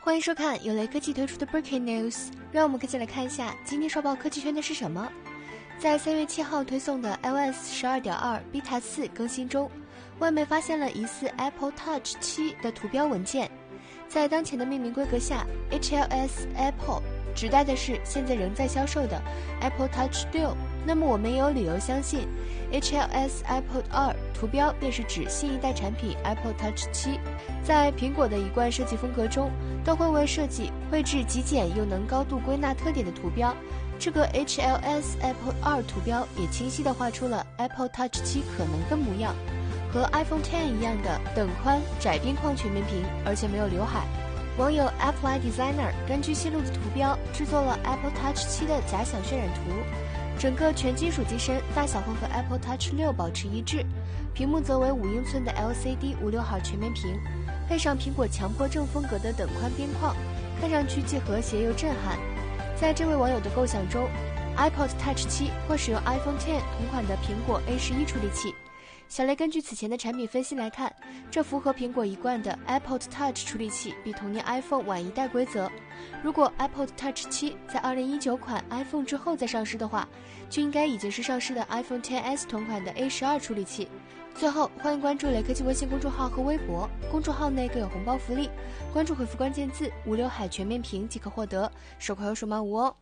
欢迎收看由雷科技推出的 Breaking News， 让我们一起来看一下今天刷爆科技圈的是什么。在3月7号推送的 iOS 12.2 Beta 4更新中，外媒发现了疑似 Apple Touch 7的图标文件。在当前的命名规格下 ，HLS Apple 指代的是现在仍在销售的 Apple Touch 6，那么我们也有理由相信 HLS Apple 2图标便是指新一代产品 Apple Touch 7。在苹果的一贯设计风格中，都会为设计绘制极简又能高度归纳特点的图标。这个 HLS Apple 2图标也清晰地画出了 Apple Touch 7可能的模样，和 iPhone X 一样的等宽窄边框全面屏，而且没有刘海。网友 Apply Designer 根据泄露的图标制作了 Apple Touch 7的假想渲染图，整个全金属机身大小会和 Apple Touch 6保持一致，屏幕则为5英寸的 LCD 56号全面屏，配上苹果强迫症风格的等宽边框，看上去既和谐又震撼。在这位网友的构想中， iPod Touch 7会使用 iPhone X 同款的苹果 A11 处理器。小雷根据此前的产品分析来看，这符合苹果一贯的 Apple Touch 处理器比同年 iPhone 晚一代规则。如果 Apple Touch 7在2019款 iPhone 之后再上市的话，就应该已经是上市的 iPhone XS 同款的 A12 处理器。最后，欢迎关注雷科技微信公众号和微博，公众号内更有红包福利，关注回复关键字“无刘海全面屏”即可获得，手快有手慢无哦。